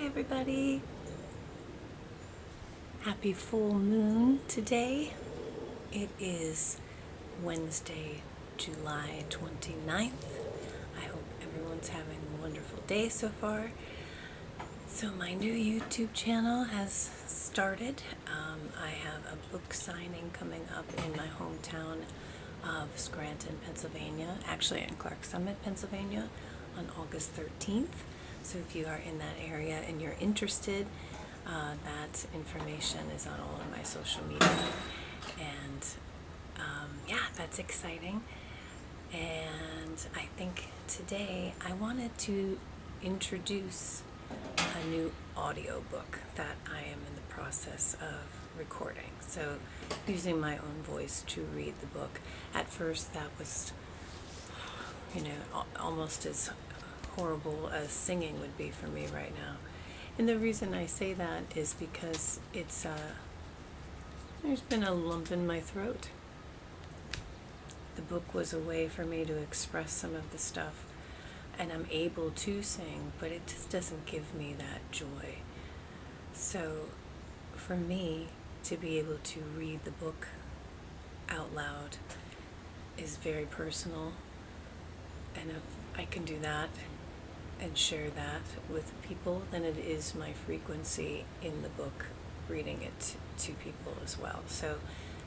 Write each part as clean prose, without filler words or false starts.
everybody. Happy full moon today. It is Wednesday, July 29th. I hope everyone's having a wonderful day so far. So my new YouTube channel has started. I have a book signing coming up in my hometown of Scranton, Pennsylvania, actually in Clark Summit, Pennsylvania, on August 13th. So if you are in that area and you're interested, that information is on all of my social media. And that's exciting. And I think today I wanted to introduce a new audiobook that I am in the process of recording. So using my own voice to read the book. At first that was, almost as horrible as singing would be for me right now. And the reason I say that is because there's been a lump in my throat. The book was a way for me to express some of the stuff, and I'm able to sing, but it just doesn't give me that joy. So for me to be able to read the book out loud is very personal, and if I can do that and share that with people, then it is my frequency in the book, reading it to people as well. So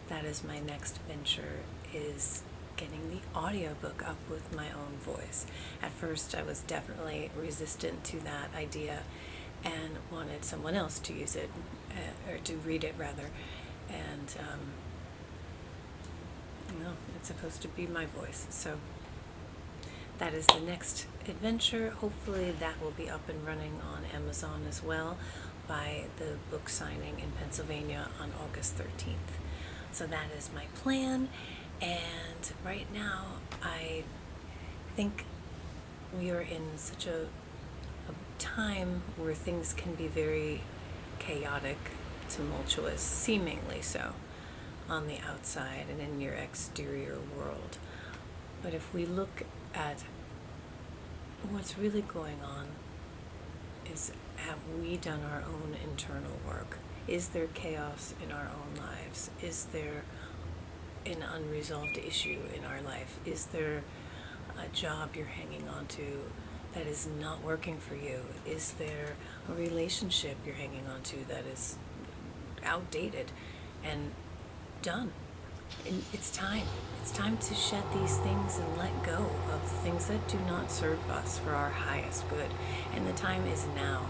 that is my next venture, is getting the audiobook up with my own voice. At first I was definitely resistant to that idea and wanted someone else to use it, or to read it rather. And it's supposed to be my voice. So that is the next adventure. Hopefully that will be up and running on Amazon as well by the book signing in Pennsylvania on August 13th. So that is my plan. And right now I think we are in such a time where things can be very chaotic, tumultuous, seemingly so, on the outside and in your exterior world. But if we look at what's really going on, is have we done our own internal work? Is there chaos in our own lives? Is there an unresolved issue in our life? Is there a job you're hanging on to that is not working for you? Is there a relationship you're hanging on to that is outdated and done? And it's time. It's time to shed these things and let go of things that do not serve us for our highest good. And the time is now.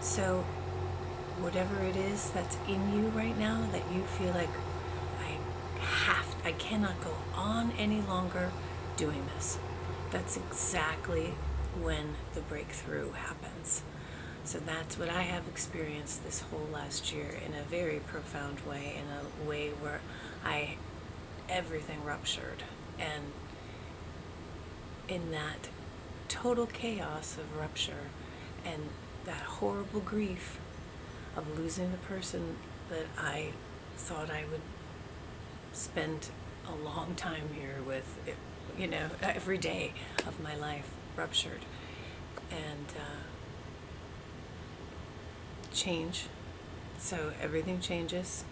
So whatever it is that's in you right now that you feel like, I cannot go on any longer doing this, that's exactly when the breakthrough happens. So that's what I have experienced this whole last year, in a very profound way, in a way where everything ruptured. And in that total chaos of rupture and that horrible grief of losing the person that I thought I would spend a long time here with, every day of my life ruptured. And change. So everything changes.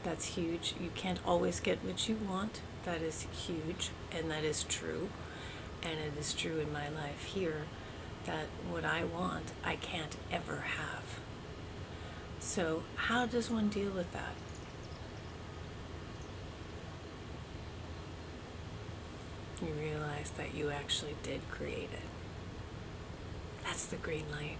That's huge. You can't always get what you want. That is huge, and that is true. And it is true in my life here that what I want, I can't ever have. So how does one deal with that? You realize that you actually did create it. That's the green light.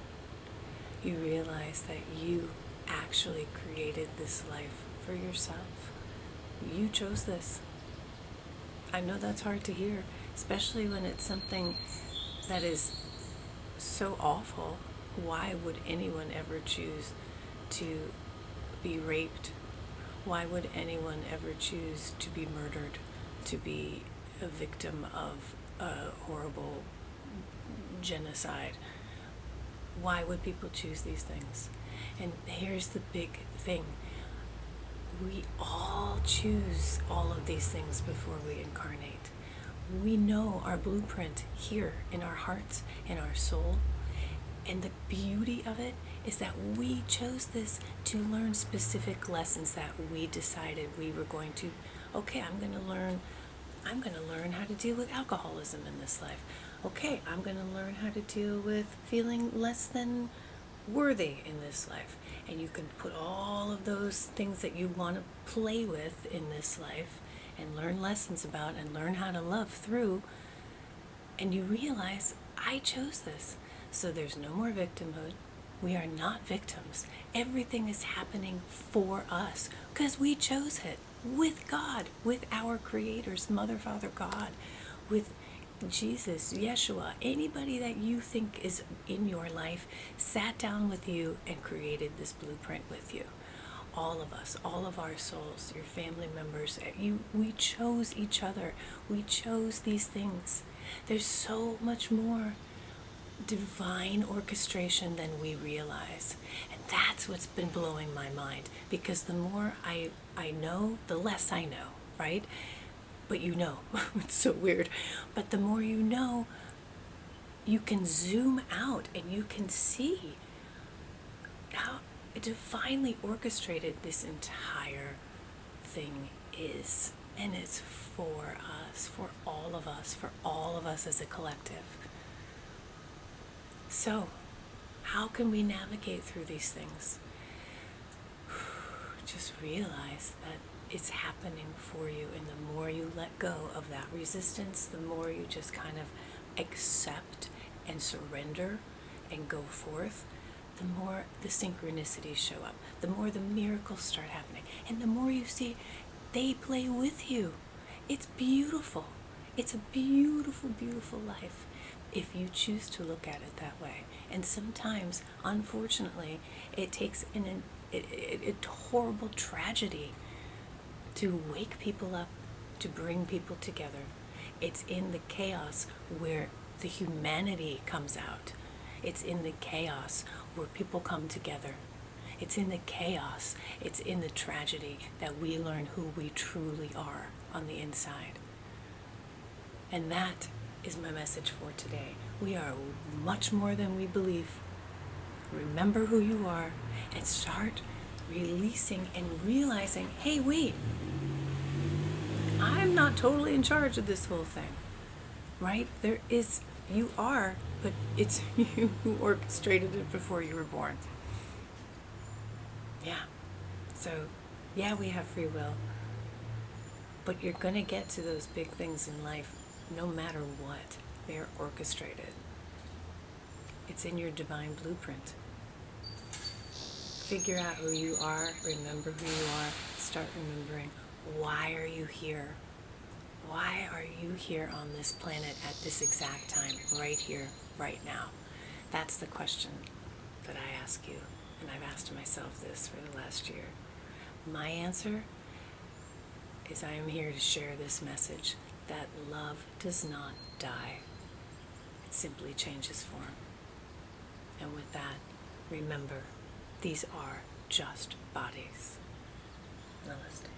You realize that you actually created this life for yourself. You chose this. I know that's hard to hear, especially when it's something that is so awful. Why would anyone ever choose to be raped? Why would anyone ever choose to be murdered, to be a victim of a horrible genocide? Why would people choose these things? And here's the big thing. We all choose all of these things before we incarnate. We know our blueprint here in our hearts, in our soul, And the beauty of it is that we chose this to learn specific lessons that we decided we were going to, okay, I'm going to learn how to deal with alcoholism in this life. Okay, I'm going to learn how to deal with feeling less than worthy in this life. And you can put all of those things that you want to play with in this life and learn lessons about and learn how to love through. And you realize, I chose this. So there's no more victimhood. We are not victims. Everything is happening for us because we chose it with God, with our creators, Mother, Father, God, with Jesus, Yeshua, anybody that you think is in your life sat down with you and created this blueprint with you. All of us, all of our souls, your family members, we chose each other. We chose these things. There's so much more divine orchestration than we realize. And that's what's been blowing my mind, because the more I know, the less I know, right? But you know, it's so weird. But the more you know, you can zoom out and you can see how divinely orchestrated this entire thing is. And it's for us, for all of us as a collective. So, how can we navigate through these things? Just realize that it's happening for you, and the more you let go of that resistance, the more you just kind of accept and surrender and go forth, the more the synchronicities show up, the more the miracles start happening, and the more you see they play with you. It's beautiful. It's a beautiful, beautiful life if you choose to look at it that way. And sometimes, unfortunately, it takes a horrible tragedy to wake people up, to bring people together. It's in the chaos where the humanity comes out. It's in the chaos where people come together. It's in the chaos, it's in the tragedy that we learn who we truly are on the inside. And that is my message for today. We are much more than we believe. Remember who you are and start releasing and realizing, hey, wait, I'm not totally in charge of this whole thing, right? You are, but it's you who orchestrated it before you were born. Yeah. So, yeah, we have free will, but you're going to get to those big things in life no matter what. They're orchestrated. It's in your divine blueprint. Figure out who you are, remember who you are, start remembering, why are you here? Why are you here on this planet at this exact time, right here, right now? That's the question that I ask you, and I've asked myself this for the last year. My answer is I am here to share this message that love does not die. It simply changes form. And with that, remember, these are just bodies. Namaste.